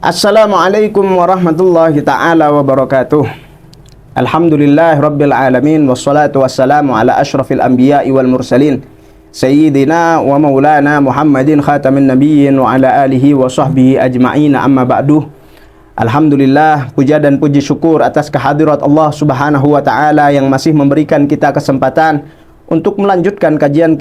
Assalamualaikum warahmatullahi ta'ala wabarakatuh. Alhamdulillah rabbil alamin. Wassalatu wassalamu ala ashrafil anbiya'i wal mursalin Sayyidina wa maulana Muhammadin khatamin nabiyyin wa ala alihi wa sahbihi ajma'ina, amma ba'du. Alhamdulillah, puja dan puji syukur atas kehadirat Allah subhanahu wa ta'ala yang masih memberikan kita kesempatan untuk melanjutkan kajian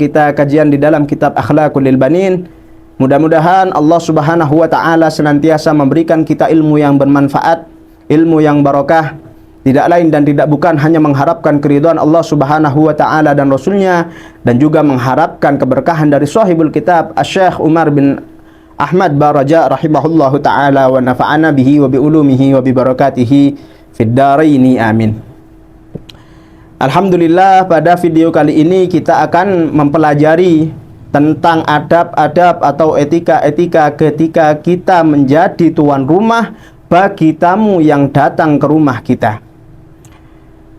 di dalam kitab Akhlaqul Banin. Mudah-mudahan Allah subhanahu wa ta'ala senantiasa memberikan kita ilmu yang bermanfaat, ilmu yang barokah, tidak lain dan tidak bukan hanya mengharapkan keridhaan Allah subhanahu wa ta'ala dan Rasulnya, dan juga mengharapkan keberkahan dari sahibul kitab Asy-Syaikh Umar bin Ahmad Baraja rahimahullahu ta'ala wa nafa'ana bihi wa bi ulumihi wa bi barakatihi fid dharaini amin. Alhamdulillah, pada video kali ini kita akan mempelajari tentang adab-adab atau etika-etika ketika kita menjadi tuan rumah bagi tamu yang datang ke rumah kita.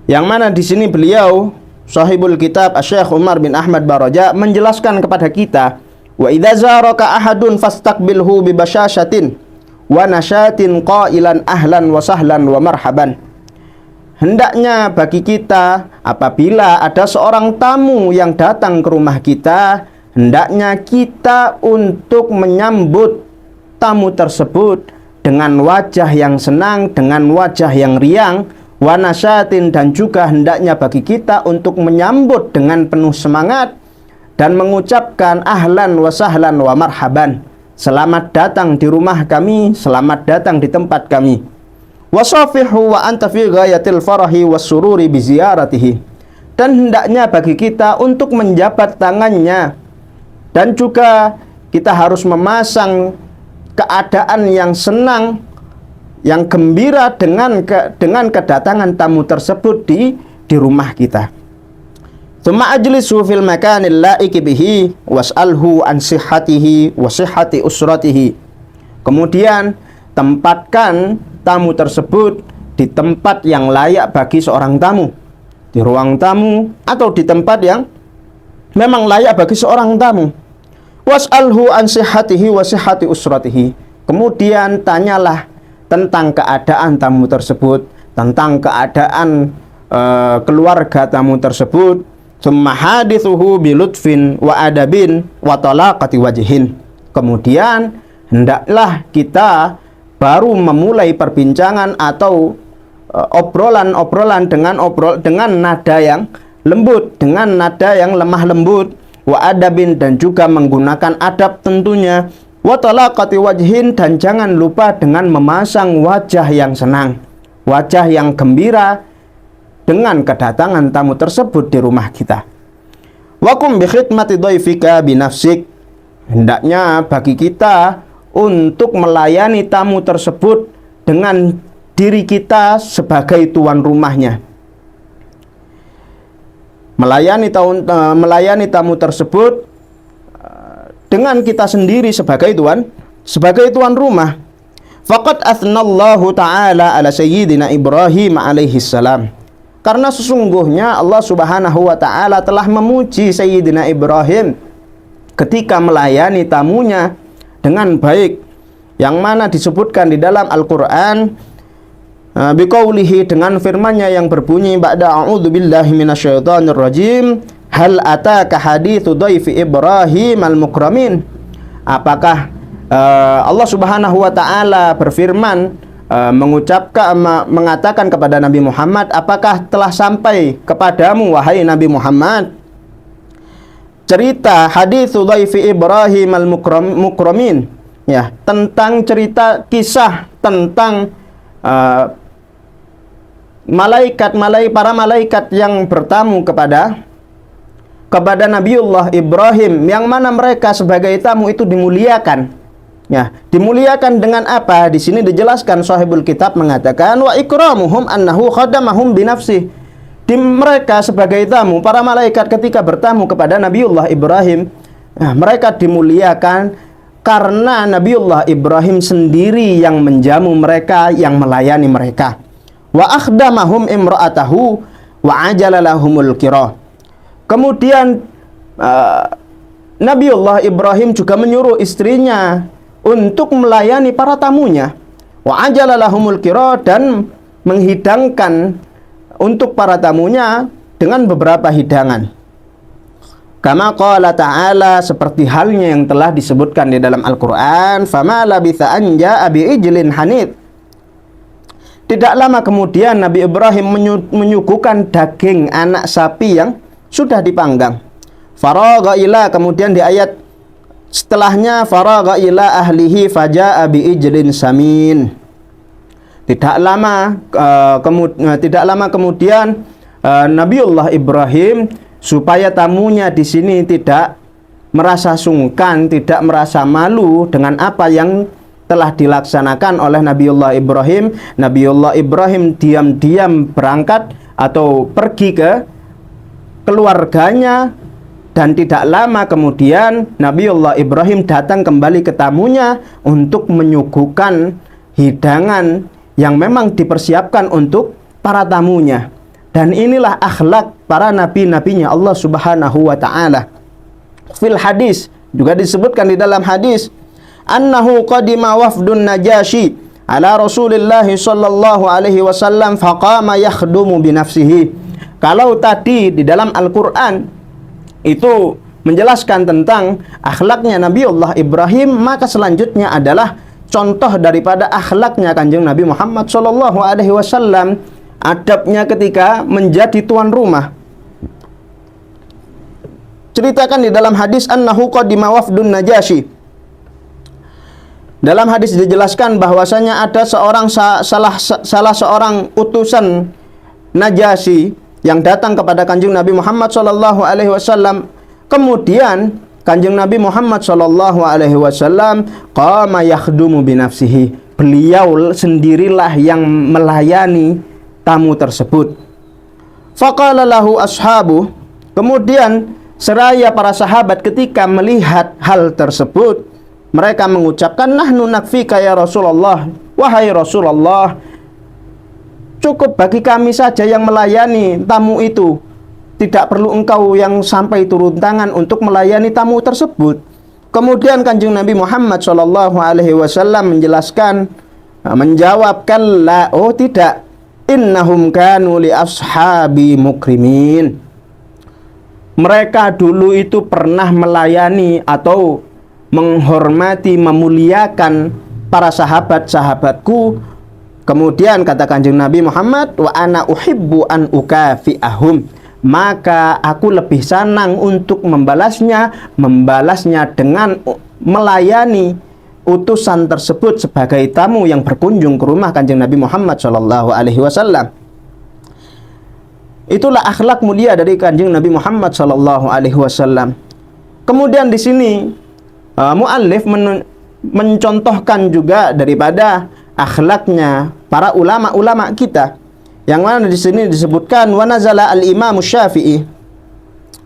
Yang mana di sini beliau sahibul kitab Asy-Syaikh Umar bin Ahmad Baraja menjelaskan kepada kita, wa idza zaraka ahadun fastaqbilhu bi basyashatin wa nasyatin qailan ahlan wa sahlan wa marhaban. Hendaknya bagi kita apabila ada seorang tamu yang datang ke rumah kita, hendaknya kita untuk menyambut tamu tersebut dengan wajah yang senang, dengan wajah yang riang, wanasyatin, dan juga hendaknya bagi kita untuk menyambut dengan penuh semangat dan mengucapkan ahlan wa sahlan wa marhaban. Selamat datang di rumah kami, selamat datang di tempat kami. Wasafihu wa anta fi ghayatil farahi was sururi bi ziyaratihi. Dan hendaknya bagi kita untuk menjabat tangannya, dan juga kita harus memasang keadaan yang senang, yang gembira dengan kedatangan tamu tersebut di rumah kita. Tsumma ajlisu fil makanil laiki bihi was'alhu an sihhatihi wa sihhati usratihi. Kemudian tempatkan tamu tersebut di tempat yang layak bagi seorang tamu, di ruang tamu atau di tempat yang memang layak bagi seorang tamu. Was'alhu an sihhatihi wa sihhati usratihi. Kemudian tanyalah tentang keadaan tamu tersebut, tentang keadaan keluarga tamu tersebut. Tsumma hadithuhu bilutfin wa adabin wa talaqati wajhin. Kemudian hendaklah kita baru memulai perbincangan atau obrolan dengan nada yang lembut, dengan nada yang lemah lembut, wa adabin, dan juga menggunakan adab tentunya, wa talaqati wajhin, dan jangan lupa dengan memasang wajah yang senang, wajah yang gembira dengan kedatangan tamu tersebut di rumah kita. Wa qum bi khidmati dhaifika bi nafsik. Hendaknya bagi kita untuk melayani tamu tersebut dengan diri kita sebagai tuan rumahnya. Melayani tamu tersebut dengan kita sendiri sebagai tuan rumah. Faqad athnallahu ta'ala ala sayyidina Ibrahim alaihi salam. Karena sesungguhnya Allah subhanahu wa ta'ala telah memuji Sayyidina Ibrahim ketika melayani tamunya dengan baik, yang mana disebutkan di dalam Al-Qur'an biqaulihi, dengan firman-Nya yang berbunyi, ba'da a'udzubillahi minasyaitonir rajim, hal ataka haditsu dhaifi Ibrahim al-mukramin. Apakah Allah Subhanahu wa taala berfirman, mengatakan kepada Nabi Muhammad, apakah telah sampai kepadamu wahai Nabi Muhammad cerita haditsu dhaifi Ibrahim al-mukramin, ya, tentang cerita kisah tentang para malaikat yang bertamu kepada Nabiullah Ibrahim, yang mana mereka sebagai tamu itu dimuliakan. Ya, dimuliakan dengan apa? Di sini dijelaskan, sahibul kitab mengatakan, wa ikramuhum annahu khadamahum binafsih. Di mereka sebagai tamu, para malaikat ketika bertamu kepada Nabiullah Ibrahim, mereka dimuliakan karena Nabiullah Ibrahim sendiri yang menjamu mereka, yang melayani mereka. Wa akhdamahum imra'atahu wa ajalalahumul qira. Kemudian Nabiullah Ibrahim juga menyuruh istrinya untuk melayani para tamunya. Wa ajala lahumul qira, dan menghidangkan untuk para tamunya dengan beberapa hidangan. Kama qala ta'ala, seperti halnya yang telah disebutkan di dalam Al-Qur'an, fama labitha an ja'a bi'ijlin hanid. Tidak lama kemudian Nabi Ibrahim menyuguhkan daging anak sapi yang sudah dipanggang. Faragha ila, kemudian di ayat setelahnya, faragha ila ahlihi faja'a bi'ijlin samin. Tidak lama kemudian Nabiullah Ibrahim, supaya tamunya di sini tidak merasa sungkan, tidak merasa malu dengan apa yang telah dilaksanakan oleh Nabiullah Ibrahim. Nabiullah Ibrahim diam-diam berangkat atau pergi ke keluarganya, dan tidak lama kemudian Nabiullah Ibrahim datang kembali ke tamunya untuk menyuguhkan hidangan yang memang dipersiapkan untuk para tamunya. Dan inilah akhlak para nabi-nabinya Allah Subhanahu wa ta'ala. Fil hadis, juga disebutkan di dalam hadis, annahu qadima wafdun Najasyi ala Rasulillah sallallahu alaihi wasallam faqama yakhdumu binafsihi. Kalau tadi di dalam Al-Qur'an itu menjelaskan tentang akhlaknya Nabiullah Ibrahim, maka selanjutnya adalah contoh daripada akhlaknya Kanjeng Nabi Muhammad sallallahu alaihi wasallam, adabnya ketika menjadi tuan rumah. Ceritakan di dalam hadis annahu qadima wafdun Najasyi. Dalam hadis dijelaskan bahwasanya ada salah seorang utusan Najasyi yang datang kepada Kanjeng Nabi Muhammad sallallahu alaihi wasallam. Kemudian Kanjeng Nabi Muhammad sallallahu alaihi wasallam qama yakhdumu binafsihi. Beliau sendirilah yang melayani tamu tersebut. Faqala lahu ashabu, kemudian seraya para sahabat ketika melihat hal tersebut, mereka mengucapkan, nahnu nakfika ya Rasulullah, wahai Rasulullah, cukup bagi kami saja yang melayani tamu itu, tidak perlu engkau yang sampai turun tangan untuk melayani tamu tersebut. Kemudian Kanjeng Nabi Muhammad sallallahu alaihi wasallam menjelaskan, menjawab, kalla, oh tidak, innahum kanu li ashabi mukrimin. Mereka dulu itu pernah melayani atau menghormati, memuliakan para sahabat-sahabatku. Kemudian kata Kanjeng Nabi Muhammad, wa ana uhibbu an ukafi'ahum, maka aku lebih senang untuk membalasnya dengan melayani utusan tersebut sebagai tamu yang berkunjung ke rumah Kanjeng Nabi Muhammad sallallahu alaihi wasallam. Itulah akhlak mulia dari Kanjeng Nabi Muhammad sallallahu alaihi wasallam. Kemudian di sini muallif mencontohkan juga daripada akhlaknya para ulama-ulama kita, yang mana di sini disebutkan wa nazala al-Imam Syafi'i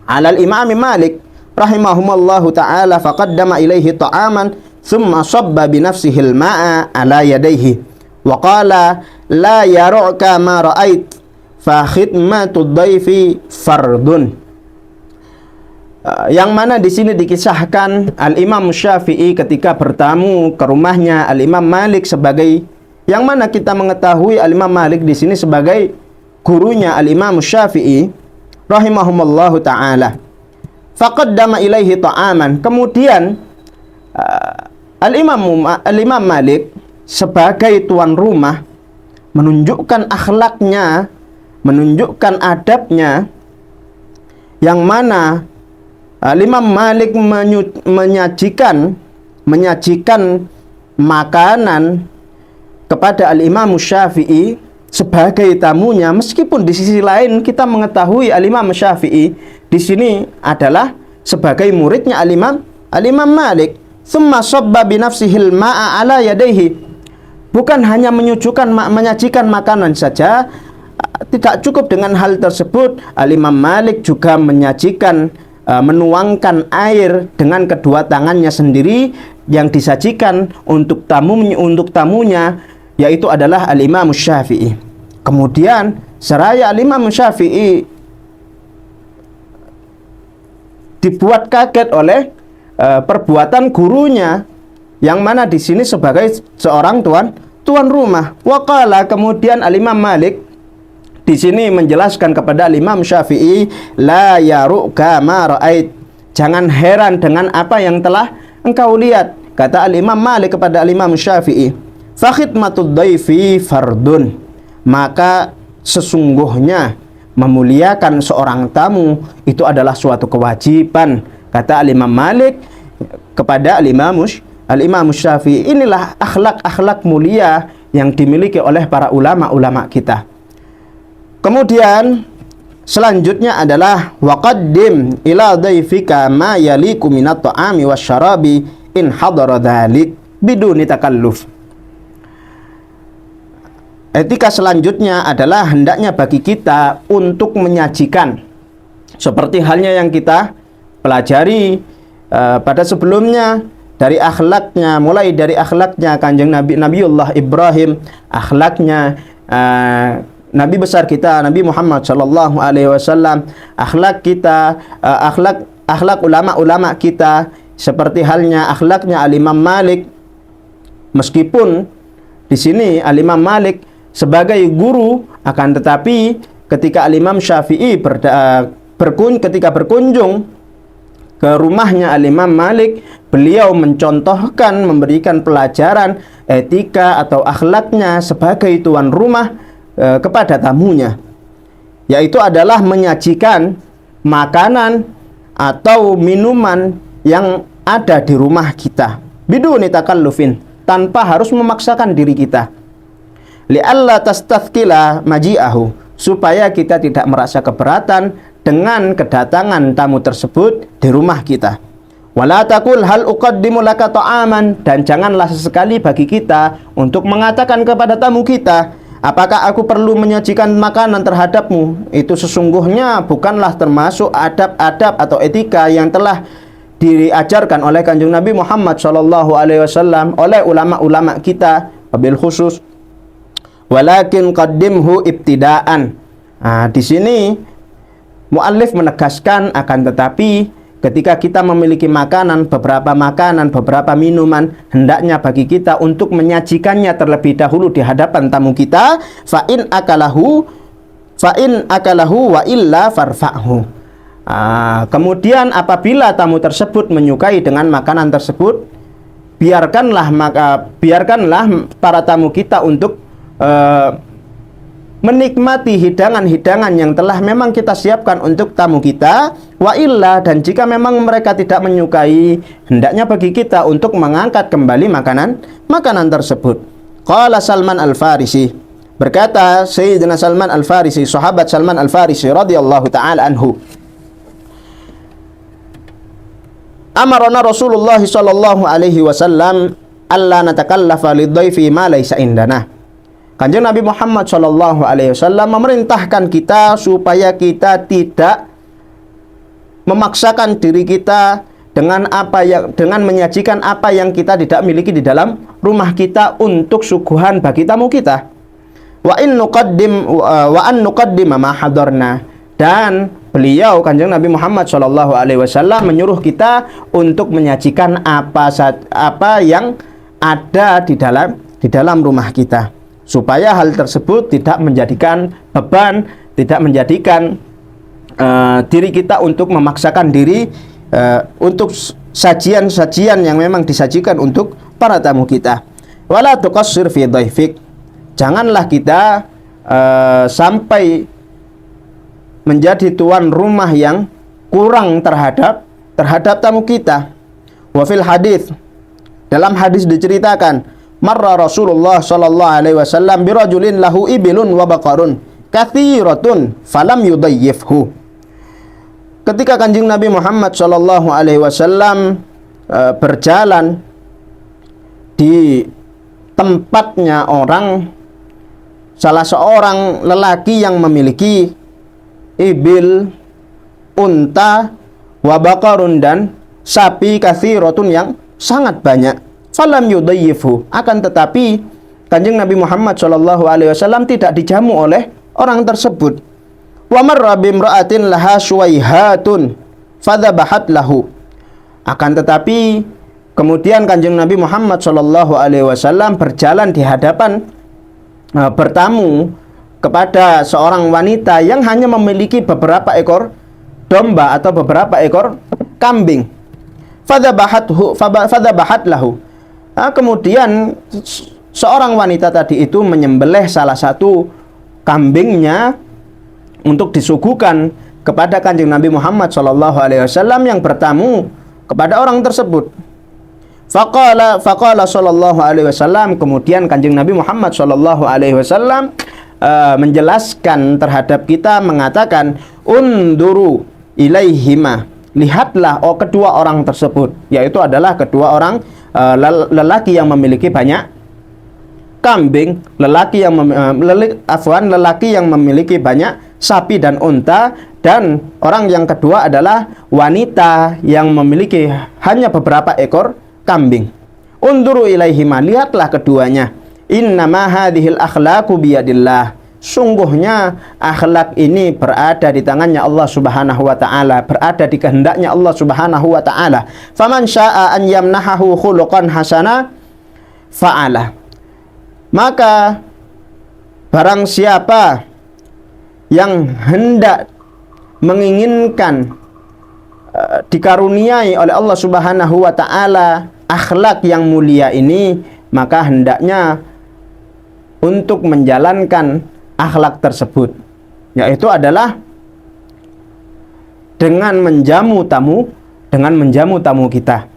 ala al-Imam Malik rahimahumallahu taala faqaddama ilaihi ta'aman thumma sabba bi nafsihi al-ma'a ala yadayhi wa qala la yaru'ka ma ra'ait fa khidmatud dhaifi fardun. Yang mana di sini dikisahkan Al-Imam Syafi'i ketika bertamu ke rumahnya Al-Imam Malik, sebagai yang mana kita mengetahui Al-Imam Malik di sini sebagai gurunya Al-Imam Syafi'i rahimahumallahu taala. Faqaddama ilaihi ta'aman, kemudian Al-Imam Malik sebagai tuan rumah menunjukkan akhlaknya, menunjukkan adabnya, yang mana Imam Malik menyajikan makanan kepada Al-Imam Syafi'i sebagai tamunya, meskipun di sisi lain kita mengetahui Al-Imam Syafi'i di sini adalah sebagai muridnya Al-Imam Malik. Tsumma sabba bi nafsihil ma'a ala yadayhi. Bukan hanya menyajikan makanan saja, tidak cukup dengan hal tersebut. Al-Imam Malik juga menyajikan, menuangkan air dengan kedua tangannya sendiri yang disajikan untuk tamunya, yaitu adalah Al-Imam Syafi'i. Kemudian seraya Al-Imam Syafi'i dibuat kaget oleh perbuatan gurunya, yang mana di sini sebagai seorang tuan rumah. Waqala, kemudian Al-Imam Malik di sini menjelaskan kepada Imam Syafi'i, la yaruka ma ra'ait, jangan heran dengan apa yang telah engkau lihat. Kata Al-Imam Malik kepada Imam Syafi'i, fa khidmatud dhaifi fardun, maka sesungguhnya memuliakan seorang tamu itu adalah suatu kewajiban. Kata Al-Imam Malik kepada Al-Imam Syafi'i, inilah akhlak-akhlak mulia yang dimiliki oleh para ulama-ulama kita. Kemudian selanjutnya adalah waqaddim ila dhaifika ma yaliku minat ta'ami wasyarabi in hadara dzalik biduni takalluf. Etika selanjutnya adalah hendaknya bagi kita untuk menyajikan seperti halnya yang kita pelajari pada sebelumnya, dari akhlaknya, mulai dari akhlaknya Kanjeng Nabiullah Ibrahim, akhlaknya Nabi besar kita Nabi Muhammad sallallahu alaihi wasallam, akhlak kita, akhlak ulama-ulama kita, seperti halnya akhlaknya Al-Imam Malik. Meskipun di sini Al-Imam Malik sebagai guru, akan tetapi ketika Al-Imam Syafi'i ketika berkunjung ke rumahnya Al-Imam Malik, beliau mencontohkan, memberikan pelajaran etika atau akhlaknya sebagai tuan rumah kepada tamunya, yaitu adalah menyajikan makanan atau minuman yang ada di rumah kita biduni takallufin, tanpa harus memaksakan diri kita, li'alla tastathqila maji'ahu, supaya kita tidak merasa keberatan dengan kedatangan tamu tersebut di rumah kita. Wala taqul hal uqaddimu laka ta'aman, dan janganlah sesekali bagi kita untuk mengatakan kepada tamu kita, apakah aku perlu menyajikan makanan terhadapmu? Itu sesungguhnya bukanlah termasuk adab-adab atau etika yang telah diajarkan oleh Kanjeng Nabi Muhammad SAW, oleh ulama-ulama kita wabil khusus. Walakin qaddimhu ibtidaan. Nah, di sini muallif menegaskan, akan tetapi ketika kita memiliki beberapa minuman, hendaknya bagi kita untuk menyajikannya terlebih dahulu di hadapan tamu kita. Fa in akalahu wa illa farfa'hu. Kemudian apabila tamu tersebut menyukai dengan makanan tersebut, biarkanlah para tamu kita untuk menikmati hidangan-hidangan yang telah memang kita siapkan untuk tamu kita. Wa illa, dan jika memang mereka tidak menyukai, hendaknya bagi kita untuk mengangkat kembali makanan tersebut. Qala Salman Al-Farisi, berkata Sayyidina Salman Al-Farisi, sahabat Salman Al-Farisi radhiyallahu taala anhu, amarna Rasulullah sallallahu alaihi wasallam alla natakallafa lidhaifi ma laysa indana. Kanjeng Nabi Muhammad sallallahu alaihi wasallam memerintahkan kita supaya kita tidak memaksakan diri kita dengan menyajikan apa yang kita tidak miliki di dalam rumah kita untuk suguhan bagi tamu kita. Wa an nuqaddim ma hadarna, dan beliau Kanjeng Nabi Muhammad sallallahu alaihi wasallam menyuruh kita untuk menyajikan apa yang ada di dalam rumah kita, supaya hal tersebut tidak menjadikan beban, tidak menjadikan diri kita untuk memaksakan diri untuk sajian-sajian yang memang disajikan untuk para tamu kita. Wala tuqassir fi dhaifik, janganlah kita sampai menjadi tuan rumah yang kurang terhadap tamu kita. Wa fil hadis, dalam hadis diceritakan, marra Rasulullah sallallahu alaihi wasallam birajulin lahu ibilun wa baqarun kathiratun falam yudayyifhu. Ketika Kanjeng Nabi Muhammad sallallahu alaihi wasallam berjalan di tempatnya salah seorang lelaki yang memiliki ibil, unta, wa baqarun, dan sapi kathiratun yang sangat banyak. Falam yudayyifu, akan tetapi Kanjeng Nabi Muhammad sallallahu alaihi wasallam tidak dijamu oleh orang tersebut. Wa marra bimra'atin laha suwaihatun fadhabahat lahu, akan tetapi kemudian Kanjeng Nabi Muhammad SAW berjalan di hadapan bertamu kepada seorang wanita yang hanya memiliki beberapa ekor domba atau beberapa ekor kambing. Fadzabahat lahu. Kemudian seorang wanita tadi itu menyembelih salah satu kambingnya untuk disuguhkan kepada Kanjeng Nabi Muhammad SAW yang bertamu kepada orang tersebut. Faqala sallallahu alaihi wasallam, kemudian Kanjeng Nabi Muhammad sallallahu alaihi wasallam menjelaskan terhadap kita, mengatakan, unduru ilaihima, lihatlah kedua orang tersebut, yaitu adalah kedua orang lelaki yang memiliki banyak kambing, lelaki yang memiliki banyak sapi dan unta, dan orang yang kedua adalah wanita yang memiliki hanya beberapa ekor kambing. Unduru ilaihima, lihatlah keduanya. Innama hadhil akhlaqu biyadillah. Sungguhnya akhlak ini berada di tangannya Allah Subhanahu wa taala, berada di kehendaknya Allah Subhanahu wa taala. Faman syaa'a an yamnahahu khuluqan hasana fa'ala. Maka barang siapa yang hendak menginginkan dikaruniai oleh Allah Subhanahu wa taala akhlak yang mulia ini, maka hendaknya untuk menjalankan akhlak tersebut, yaitu adalah dengan menjamu tamu kita.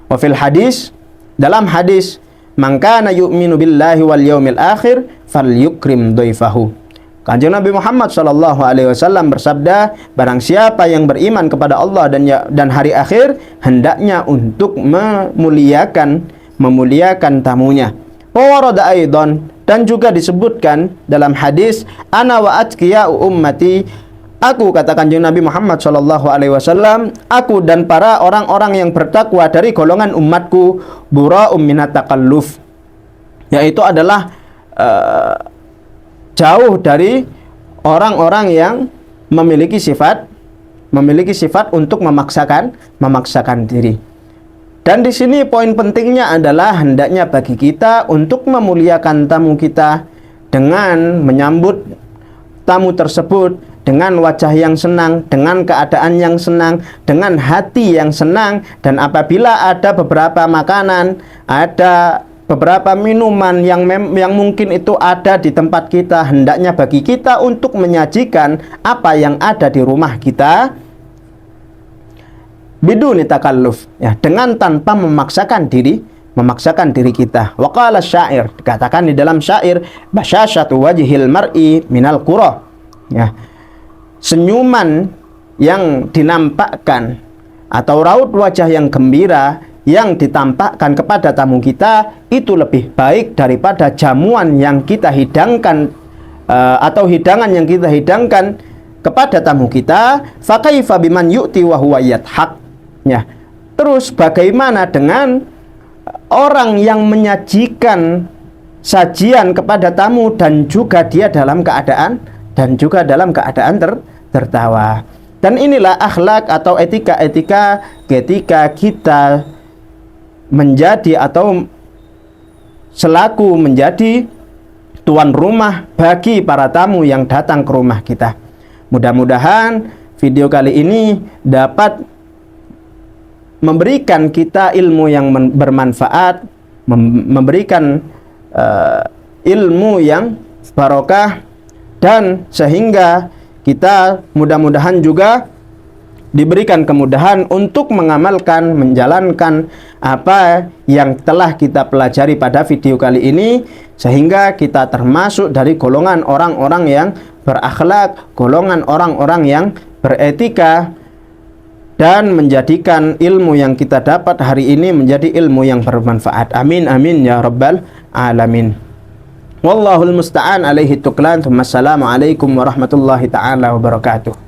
Wa fil hadis, dalam hadis, man kana yu'minu billahi wal yaumil akhir falyukrim dhaifahu. Kanjeng Nabi Muhammad SAW bersabda, barang siapa yang beriman kepada Allah dan hari akhir, hendaknya untuk memuliakan tamunya. Wawarada aidan, dan juga disebutkan dalam hadis, ana wa atqiya'u ummati, aku, kata Kanjeng Nabi Muhammad SAW, aku dan para orang-orang yang bertakwa dari golongan umatku, bura'um minat takalluf, yaitu adalah jauh dari orang-orang yang memiliki sifat untuk memaksakan diri. Dan di sini poin pentingnya adalah hendaknya bagi kita untuk memuliakan tamu kita dengan menyambut tamu tersebut dengan wajah yang senang, dengan keadaan yang senang, dengan hati yang senang. Dan apabila ada beberapa makanan, ada beberapa minuman yang mungkin itu ada di tempat kita, hendaknya bagi kita untuk menyajikan apa yang ada di rumah kita biduni takalluf, ya, dengan tanpa memaksakan diri kita. Wa qala syair, dikatakan di dalam syair, basyashatu wajhil mar'i minal qura, ya, senyuman yang dinampakkan atau raut wajah yang gembira yang ditampakkan kepada tamu kita itu lebih baik daripada jamuan yang kita hidangkan atau hidangan yang kita hidangkan kepada tamu kita. Fakaifa biman yu'ti wa huwa yadhak, ya. Terus bagaimana dengan orang yang menyajikan sajian kepada tamu dan juga dia dalam keadaan tertawa. Dan inilah akhlak atau etika-etika ketika kita menjadi atau selaku menjadi tuan rumah bagi para tamu yang datang ke rumah kita. Mudah-mudahan video kali ini dapat memberikan kita ilmu yang bermanfaat, memberikan ilmu yang barokah, dan sehingga kita mudah-mudahan juga diberikan kemudahan untuk mengamalkan, menjalankan apa yang telah kita pelajari pada video kali ini, sehingga kita termasuk dari golongan orang-orang yang berakhlak, golongan orang-orang yang beretika, dan menjadikan ilmu yang kita dapat hari ini menjadi ilmu yang bermanfaat. Amin amin ya rabbal alamin. Wallahul musta'an alaihi tuklan. Wassalamualaikum warahmatullahi ta'ala wabarakatuh.